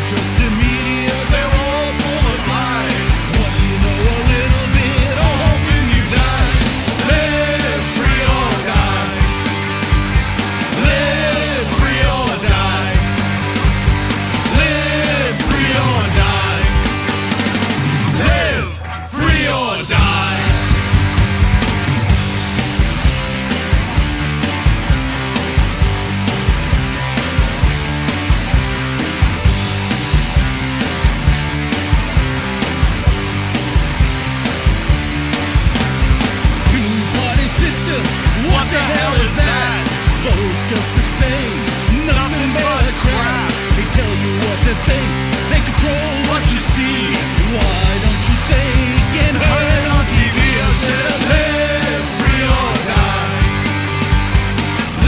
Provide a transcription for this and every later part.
Just the media, they're all full of lies. What you know a little bit, all hoping you die. Live free or die. Live free or die. Live free or die. Live free or die. Two-party system, what the hell is that? Votes just the same, nothing but a crap. They tell you what to think, they control what you see. Why don't you think and heard it on TV? I said live free or die.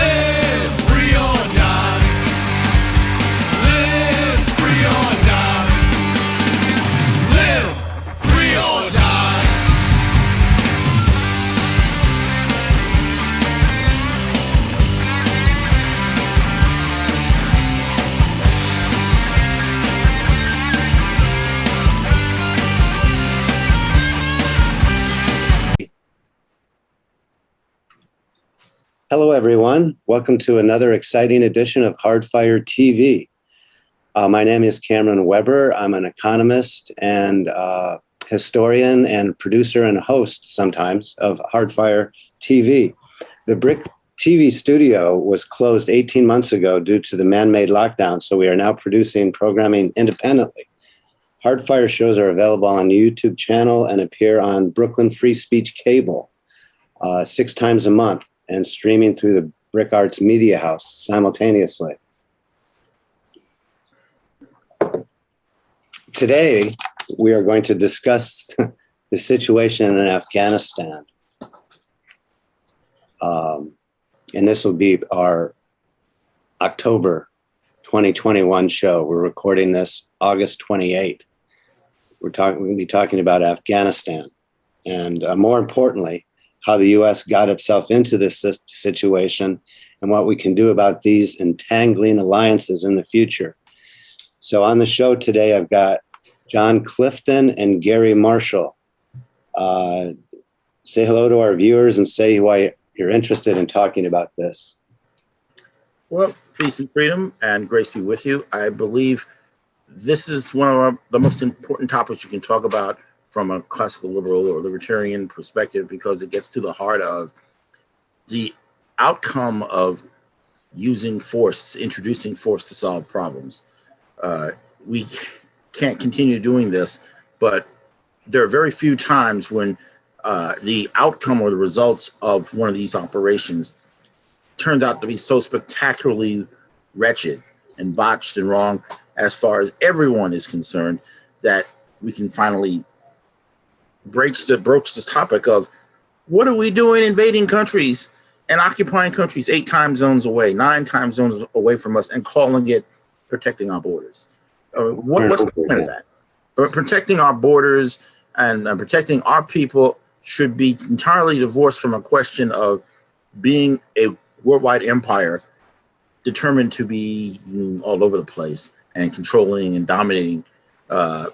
Live free or die. Live free or die. Live free or die. Hello, everyone. Welcome to another exciting edition of Hardfire TV. My name is Cameron Weber. I'm an economist and historian and producer and host sometimes of Hardfire TV. The BRIC TV studio was closed 18 months ago due to the man-made lockdown, so we are now producing programming independently. Hardfire shows are available on the YouTube channel and appear on Brooklyn Free Speech Cable 6 times a month, and streaming through the BRIC Arts Media House simultaneously. Today, we are going to discuss the situation in Afghanistan. And this will be our October 2021 show. We're recording this August 28th. We're going to be talking about Afghanistan. And more importantly, how the U.S. got itself into this situation and what we can do about these entangling alliances in the future. So on the show today, I've got John Clifton and Gary Marshall. Say hello to our viewers and say why you're interested in talking about this. Well, peace and freedom and grace be with you. I believe this is one of the most important topics you can talk about from a classical liberal or libertarian perspective, because it gets to the heart of the outcome of using force, introducing force to solve problems. We can't continue doing this, but there are very few times when the outcome or the results of one of these operations turns out to be so spectacularly wretched and botched and wrong as far as everyone is concerned that we can finally broach this topic of what are we doing invading countries and occupying countries 8 time zones away, 9 time zones away from us, and calling it protecting our borders. What's the point of that? But protecting our borders and protecting our people should be entirely divorced from a question of being a worldwide empire determined to be all over the place and controlling and dominating and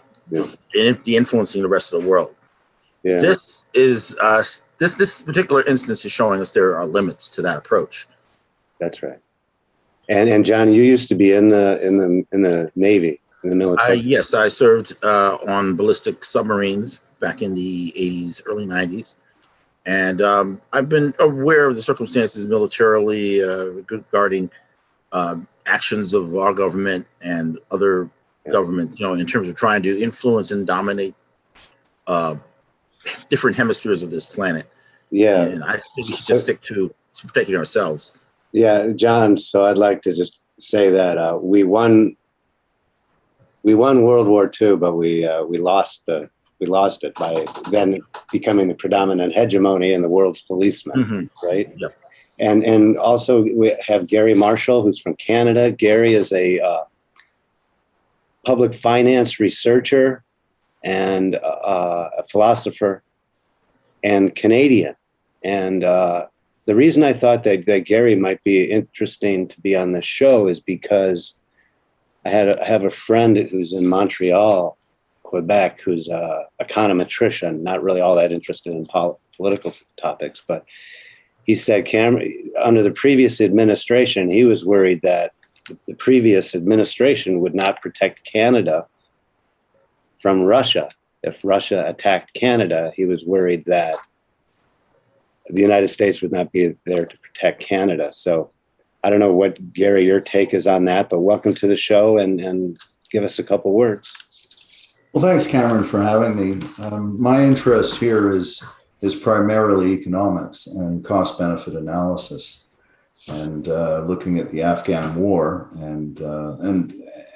influencing the rest of the world. Yeah. This is this particular instance is showing us there are limits to that approach. That's right. And John, you used to be in the Navy, in the military. Yes, I served on ballistic submarines back in the 80s, early 90s. And I've been aware of the circumstances militarily regarding actions of our government and other governments, in terms of trying to influence and dominate different hemispheres of this planet. Yeah. And I think we should just stick to protecting ourselves. Yeah, John, so I'd like to just say that we won World War II, but we lost it by then becoming the predominant hegemony in the world's policeman, right? Yep. And also we have Gary Marshall, who's from Canada. Gary is a public finance researcher and a philosopher and Canadian. And the reason I thought that Gary might be interesting to be on the show is because I have a friend who's in Montreal, Quebec, who's a econometrician, not really all that interested in political topics, but he said, Cameron, under the previous administration, he was worried that the previous administration would not protect Canada from Russia. If Russia attacked Canada, he was worried that the United States would not be there to protect Canada. So I don't know what, Gary, your take is on that, but welcome to the show and give us a couple words. Well, thanks, Cameron, for having me. My interest here is primarily economics and cost-benefit analysis, and looking at the Afghan war and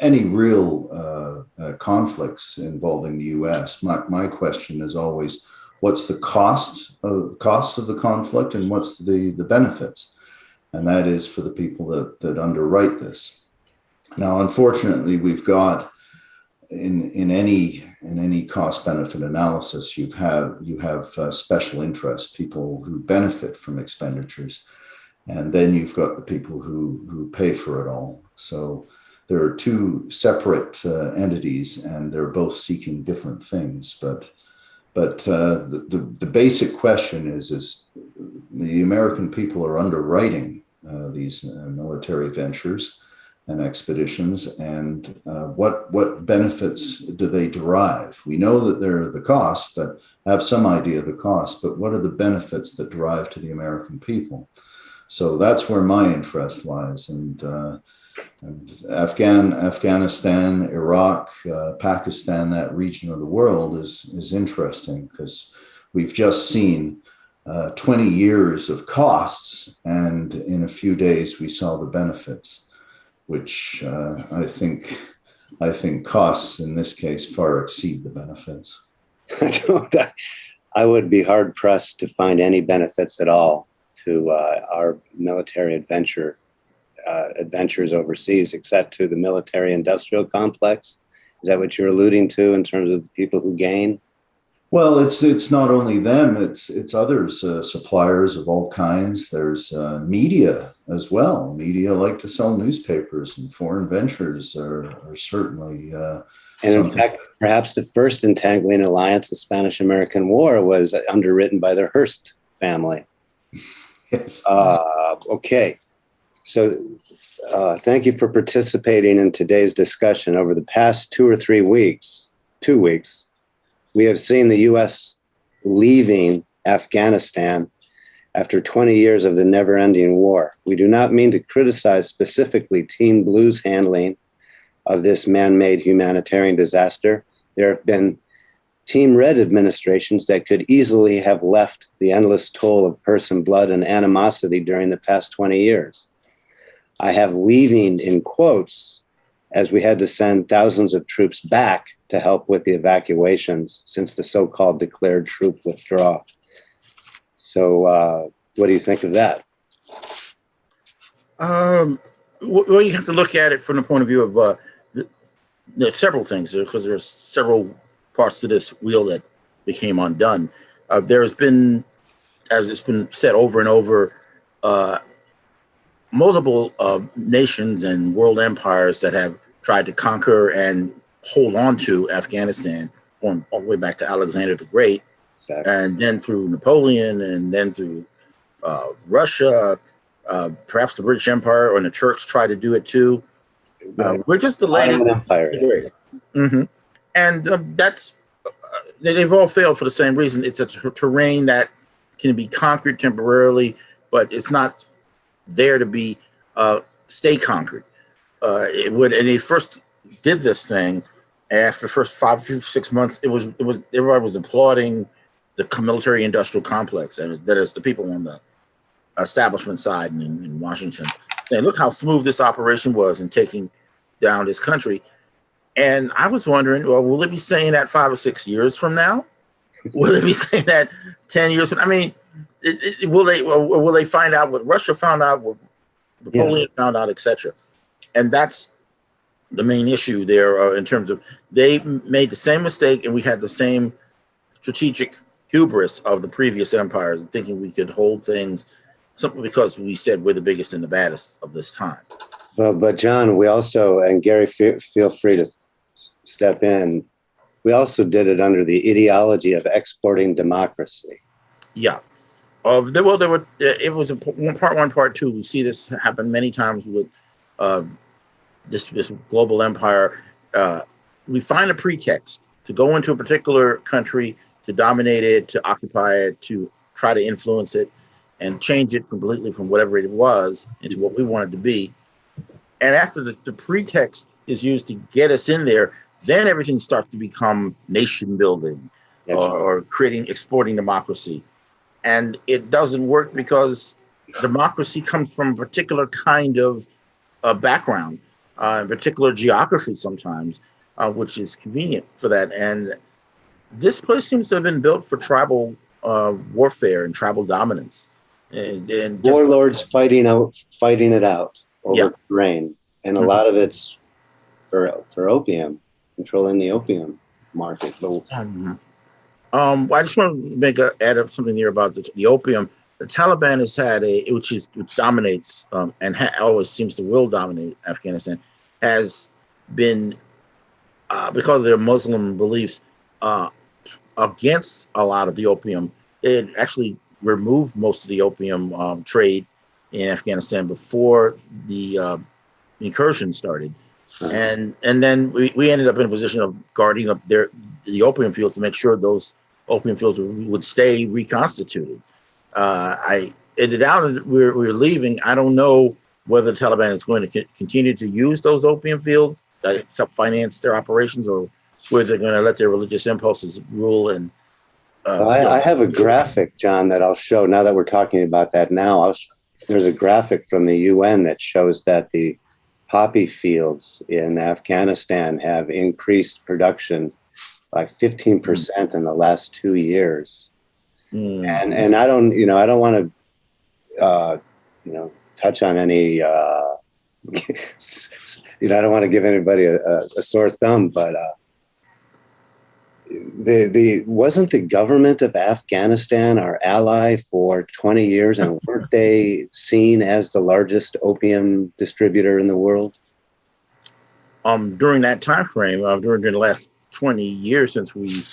any real conflicts involving the U.S. My question is always, what's the cost of the conflict, and what's the benefits? And that is for the people that underwrite this. Now, unfortunately, we've got in any cost benefit analysis, you have special interests, people who benefit from expenditures, and then you've got the people who pay for it all. So there are two separate entities, and they're both seeking different things. But the basic question is the American people are underwriting these military ventures and expeditions, and what benefits do they derive? We know that there are the costs, but have some idea of the cost, but what are the benefits that derive to the American people? So that's where my interest lies. And Afghanistan, Iraq, Pakistan, that region of the world is interesting, because we've just seen 20 years of costs, and in a few days we saw the benefits, which I think costs in this case far exceed the benefits. I would be hard pressed to find any benefits at all to our military adventures overseas, except to the military-industrial complex. Is that what you're alluding to in terms of the people who gain? Well, it's not only them; it's others, suppliers of all kinds. There's media as well. Media like to sell newspapers, and foreign ventures are certainly. And in fact, perhaps the first entangling alliance, the Spanish-American War, was underwritten by the Hearst family. Yes. Okay. So thank you for participating in today's discussion. Over the past 2 weeks, we have seen the U.S. leaving Afghanistan after 20 years of the never-ending war. We do not mean to criticize specifically Team Blue's handling of this man-made humanitarian disaster. There have been Team Red administrations that could easily have left the endless toll of person blood and animosity during the past 20 years. I have leaving in quotes, as we had to send thousands of troops back to help with the evacuations since the so-called declared troop withdrawal. So what do you think of that? Well, you have to look at it from the point of view of there's several things, because there's several parts to this wheel that became undone. There's been, as it's been said over and over, multiple nations and world empires that have tried to conquer and hold on to Afghanistan, going all the way back to Alexander the Great, exactly. And then through Napoleon, and then through Russia, perhaps the British Empire, or the Turks tried to do it too. We're just delayed. Empire. Mm-hmm. And that's they've all failed for the same reason. It's a terrain that can be conquered temporarily, but it's not there to be stay conquered. It would, and they first did this thing after the first 5-6 months. It was everybody was applauding the military industrial complex, and that is the people on the establishment side in Washington. And look how smooth this operation was in taking down this country. And I was wondering, well, will it be saying that 5 or 6 years from now? Will it be saying that 10 years from? I mean, will they find out what Russia found out, what Napoleon found out, etc.? And that's the main issue there in terms of they made the same mistake, and we had the same strategic hubris of the previous empires, thinking we could hold things simply because we said we're the biggest and the baddest of this time. But John, we also, and Gary, feel free to step in. We also did it under the ideology of exporting democracy. Yeah. It was part one, part two. We see this happen many times with this global empire. We find a pretext to go into a particular country, to dominate it, to occupy it, to try to influence it, and change it completely from whatever it was into what we want it to be. And after the pretext is used to get us in there, then everything starts to become nation building or exporting democracy. And it doesn't work because democracy comes from a particular kind of background, particular geography sometimes, which is convenient for that. And this place seems to have been built for tribal warfare and tribal dominance. And warlords fighting it out over terrain, and a lot of it's for opium, controlling the opium market. I just want to add up something here about the opium. The Taliban has had which dominates and always seems to will dominate Afghanistan, has been because of their Muslim beliefs against a lot of the opium. It actually removed most of the opium trade in Afghanistan before the incursion started. And then we ended up in a position of guarding up the opium fields to make sure those opium fields would stay reconstituted. I ended out, we're leaving. I don't know whether the Taliban is going to continue to use those opium fields to help finance their operations, or whether they're going to let their religious impulses rule. And I have a graphic, John, that I'll show now that we're talking about that now. There's a graphic from the UN that shows that the poppy fields in Afghanistan have increased production by 15% in the last 2 years. And I don't want to touch on any I don't want to give anybody a sore thumb, but wasn't the government of Afghanistan our ally for 20 years, and weren't they seen as the largest opium distributor in the world? During that time frame, during the last 20 years since we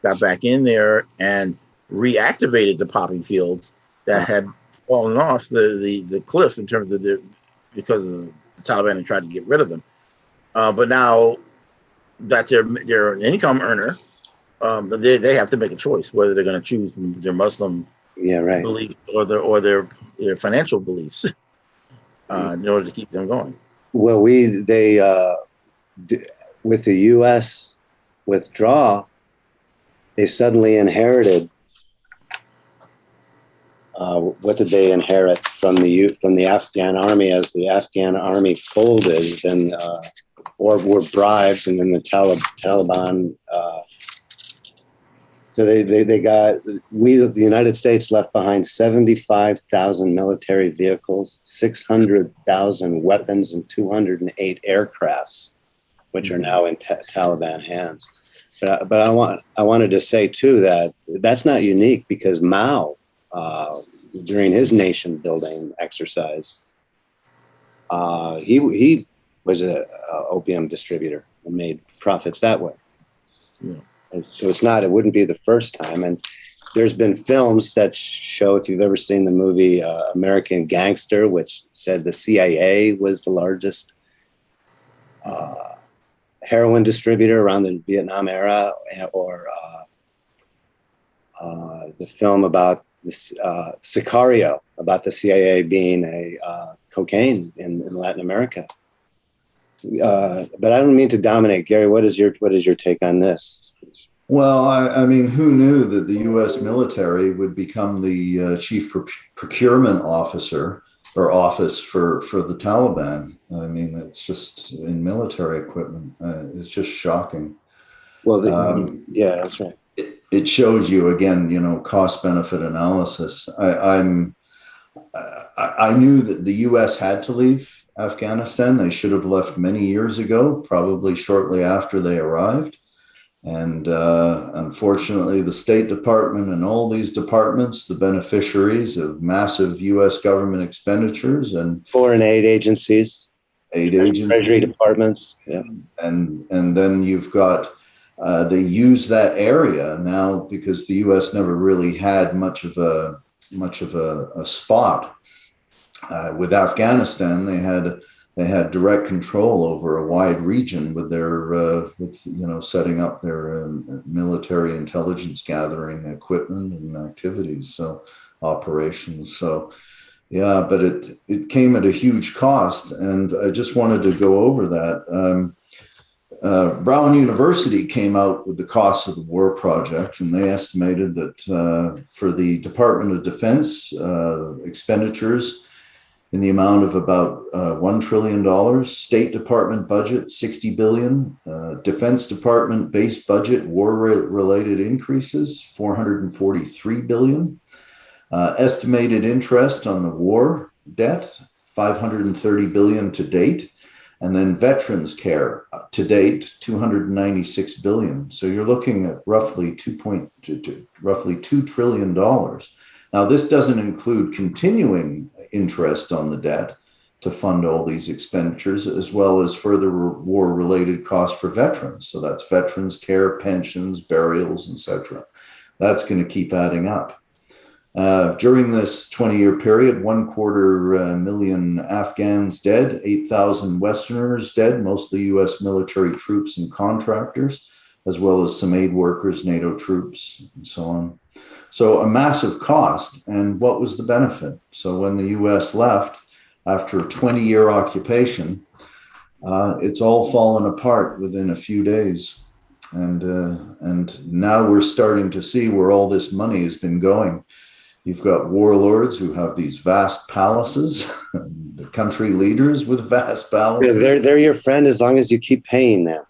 got back in there and reactivated the poppy fields that had fallen off the cliff in terms of because of the Taliban had tried to get rid of them. But now that they're an income earner, they have to make a choice whether they're going to choose their Muslim belief or their financial beliefs in order to keep them going. Well, with the U.S. withdrawal, they suddenly inherited. What did they inherit from the Afghan army as the Afghan army folded and or were bribed, and then the Taliban. So the United States left behind 75,000 military vehicles, 600,000 weapons, and 208 aircrafts, which are now in Taliban hands. But I wanted to say too that that's not unique, because Mao, during his nation building exercise, he was a opium distributor and made profits that way. Yeah. So it wouldn't be the first time. And there's been films that show, if you've ever seen the movie American Gangster, which said the CIA was the largest heroin distributor around the Vietnam era, or the film about this Sicario, about the CIA being a cocaine in Latin America. But I don't mean to dominate. Gary, what is your take on this? Well, I mean, who knew that the U.S. military would become the chief procurement officer or office for the Taliban? I mean, it's just in military equipment. It's just shocking. Well, yeah, that's right. It shows you again, cost benefit analysis. I knew that the U.S. had to leave Afghanistan. They should have left many years ago, probably shortly after they arrived. And unfortunately, the State Department and all these departments, the beneficiaries of massive U.S. government expenditures and foreign aid agencies, aid agencies. Treasury departments. Yeah. And then you've got, they use that area now because the U.S. never really had much of a spot. With Afghanistan, they had direct control over a wide region with their setting up their military intelligence gathering equipment and activities, so operations. So yeah, but it came at a huge cost, and I just wanted to go over that. Brown University came out with the cost of the war project, and they estimated that for the Department of Defense expenditures in the amount of about $1 trillion, State Department budget, 60 billion, Defense Department base budget, war-related increases, 443 billion, estimated interest on the war debt, 530 billion to date, and then veterans care to date, 296 billion. So you're looking at roughly $2 trillion. Now, this doesn't include continuing interest on the debt to fund all these expenditures, as well as further war-related costs for veterans. So that's veterans care, pensions, burials, etc. That's going to keep adding up. During this 20-year period, 250,000 Afghans dead, 8,000 Westerners dead, mostly U.S. military troops and contractors, as well as some aid workers, NATO troops, and so on. So a massive cost. And what was the benefit? So when the U.S. left after a 20-year occupation, it's all fallen apart within a few days. And now we're starting to see where all this money has been going. You've got warlords who have these vast palaces, the country leaders with vast palaces. They're your friend as long as you keep paying them.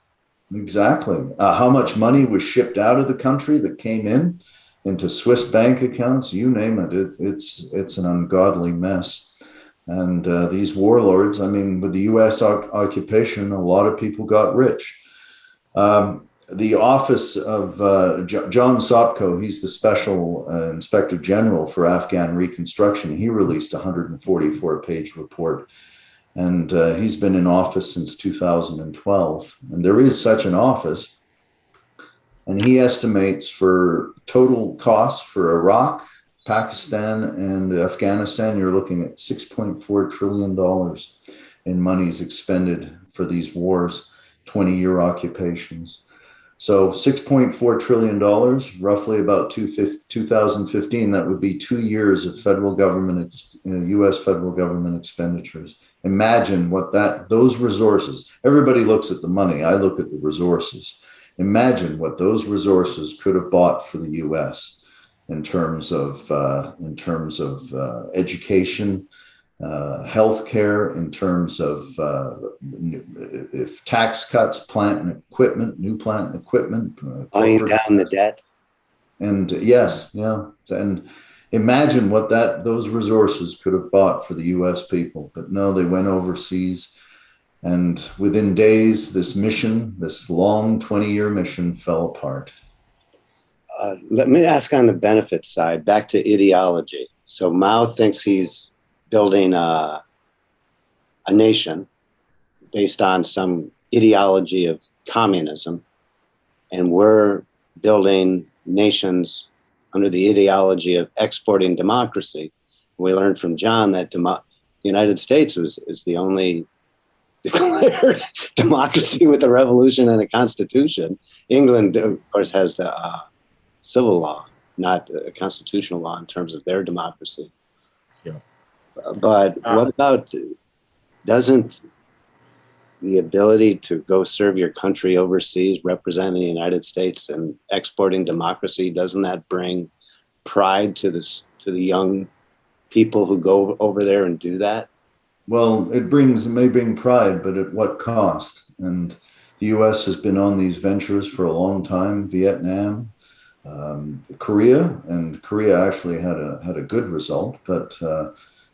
Exactly. How much money was shipped out of the country that came into Swiss bank accounts, you name it. It's an ungodly mess. And these warlords, I mean, with the U.S. occupation, a lot of people got rich. The office of John Sopko, he's the special inspector general for Afghan reconstruction. He released a 144-page report, and he's been in office since 2012. And there is such an office. And he estimates for total costs for Iraq, Pakistan, and Afghanistan, you're looking at $6.4 trillion in monies expended for these wars, 20-year occupations. So $6.4 trillion, roughly about 2015, that would be 2 years of federal government, U.S. federal government expenditures. Imagine what those resources, everybody looks at the money, I look at the resources. Imagine what those resources could have bought for the U.S. in terms of education, healthcare, in terms of if tax cuts, plant and equipment, new plant and equipment, buying down the debt. And yes, yeah, and imagine what those resources could have bought for the U.S. people. But no, they went overseas. And within days, this mission, this long 20-year mission, fell apart. Let me ask on the benefit side, back to ideology. So Mao thinks he's building a nation based on some ideology of communism, and we're building nations under the ideology of exporting democracy. We learned from John that the United States is the only declared democracy with a revolution and a constitution. England, of course, has the civil law, not a constitutional law in terms of their democracy. Yeah. But what about, doesn't the ability to go serve your country overseas, representing the United States and exporting democracy, doesn't that bring pride to the young people who go over there and do that? Well, it may bring pride, but at what cost? And the U.S. has been on these ventures for a long time. Vietnam, Korea, and Korea actually had a good result, but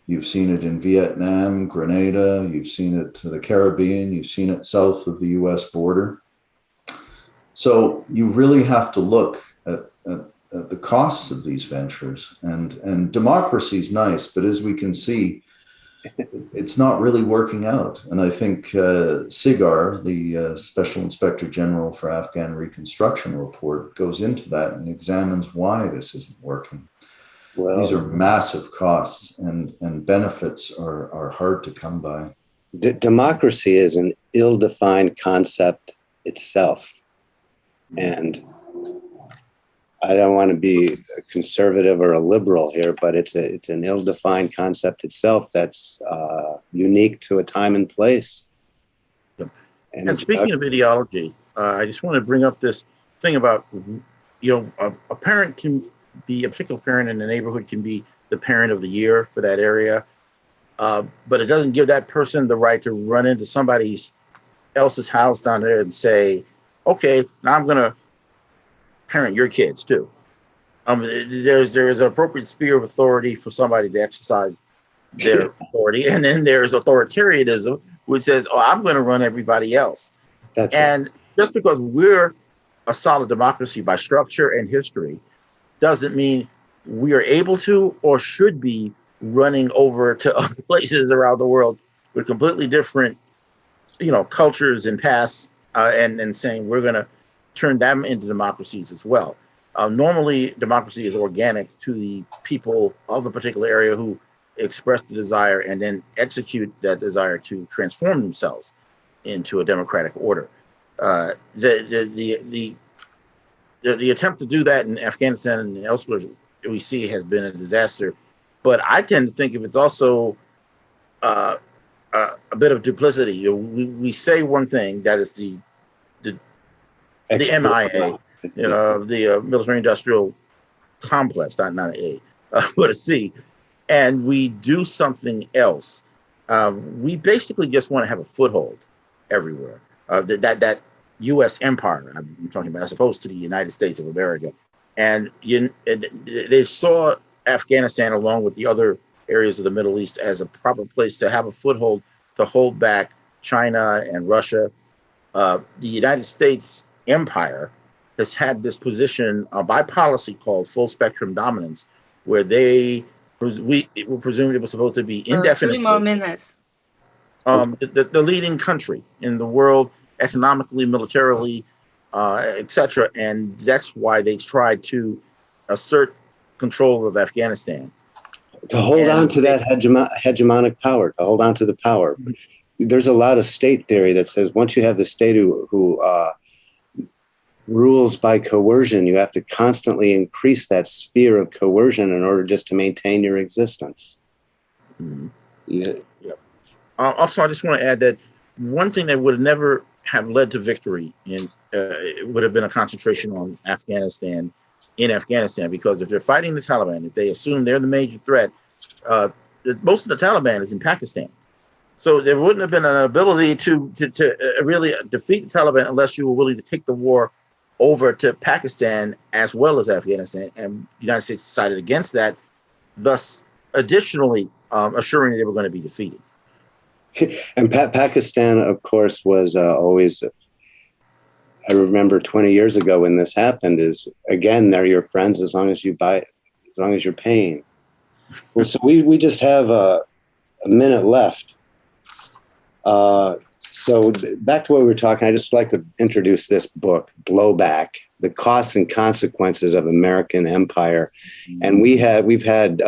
you've seen it in Vietnam, Grenada, you've seen it to the Caribbean, you've seen it south of the U.S. border. So you really have to look at the costs of these ventures. And democracy is nice, but as we can see, it's not really working out. And I think SIGAR, the Special Inspector General for Afghan Reconstruction report, goes into that and examines why this isn't working. Well, these are massive costs, and benefits are hard to come by. Democracy is an ill-defined concept itself. And I don't want to be a conservative or a liberal here, but it's an ill-defined concept itself that's unique to a time and place. And speaking of ideology, I just want to bring up this thing about, a parent can be, a particular parent in the neighborhood can be the parent of the year for that area, but it doesn't give that person the right to run into somebody else's house down there and say, okay, now I'm going to parent your kids too. There's an appropriate sphere of authority for somebody to exercise their authority, and then there's authoritarianism, which says, "Oh, I'm going to run everybody else." That's and just because we're a solid democracy by structure and history, doesn't mean we are able to or should be running over to other places around the world with completely different, cultures and pasts, and saying we're going to turn them into democracies as well. Normally, democracy is organic to the people of a particular area who express the desire and then execute that desire to transform themselves into a democratic order. The attempt to do that in Afghanistan and elsewhere we see has been a disaster. But I tend to think if it's also a bit of duplicity. We say one thing, that is the MIA, the military-industrial complex, not an A, but a C, and we do something else. We basically just want to have a foothold everywhere. That U.S. empire I'm talking about, as opposed to the United States of America. And they saw Afghanistan, along with the other areas of the Middle East, as a proper place to have a foothold to hold back China and Russia. The United States empire has had this position by policy called full spectrum dominance, where we were presumed it was supposed to be indefinite. 3 more minutes. The leading country in the world, economically, militarily, etc. And that's why they tried to assert control of Afghanistan. To hold on to that hegemonic power, to hold on to the power. Mm-hmm. There's a lot of state theory that says once you have the state who rules by coercion, you have to constantly increase that sphere of coercion in order just to maintain your existence. Mm-hmm. Yeah. Also, I just want to add that one thing that would never have led to victory it would have been a concentration on Afghanistan, because if they're fighting the Taliban, if they assume they're the major threat, most of the Taliban is in Pakistan. So there wouldn't have been an ability to really defeat the Taliban unless you were willing to take the war over to Pakistan as well as Afghanistan. And the United States decided against that, thus additionally assuring they were going to be defeated. And Pakistan, of course, was always, I remember 20 years ago when this happened, is, again, they're your friends as long as you buy it, as long as you're paying. Well, so we just have a minute left. So back to what we were talking, I'd just like to introduce this book, Blowback, The Costs and Consequences of American Empire. And we've had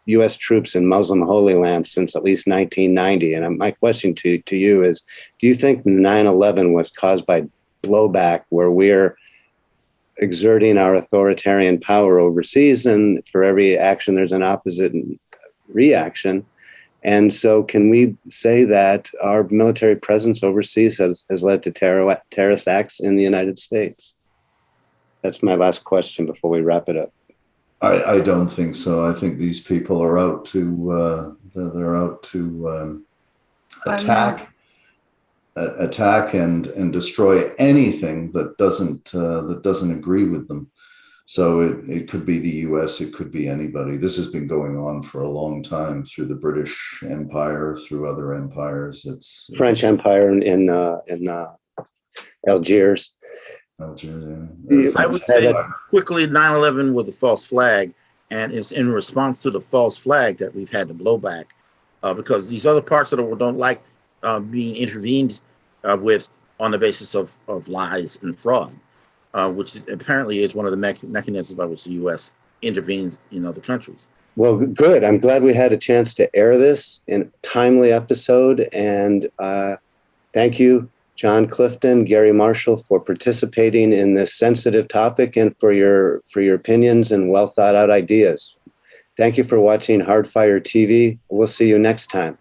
U.S. troops in Muslim Holy Land since at least 1990. And my question to you is, do you think 9/11 was caused by blowback, where we're exerting our authoritarian power overseas, and for every action there's an opposite reaction? And so can we say that our military presence overseas has led to terrorist acts in the United States? That's my last question before we wrap it up. I don't think so. I think these people are out to attack and destroy anything that doesn't agree with them. So it could be the U.S., it could be anybody. This has been going on for a long time through the British Empire, through other empires. It's French Empire in Algiers. Algeria. Yeah. I would say quickly, 9/11 was a false flag, and it's in response to the false flag that we've had the blowback. because these other parts of the world don't like being intervened with on the basis of lies and fraud, which apparently is one of the mechanisms by which the U.S. intervenes in other countries. Well, good. I'm glad we had a chance to air this in a timely episode. And thank you, John Clifton, Gary Marshall, for participating in this sensitive topic and for your opinions and well thought out ideas. Thank you for watching Hardfire TV. We'll see you next time.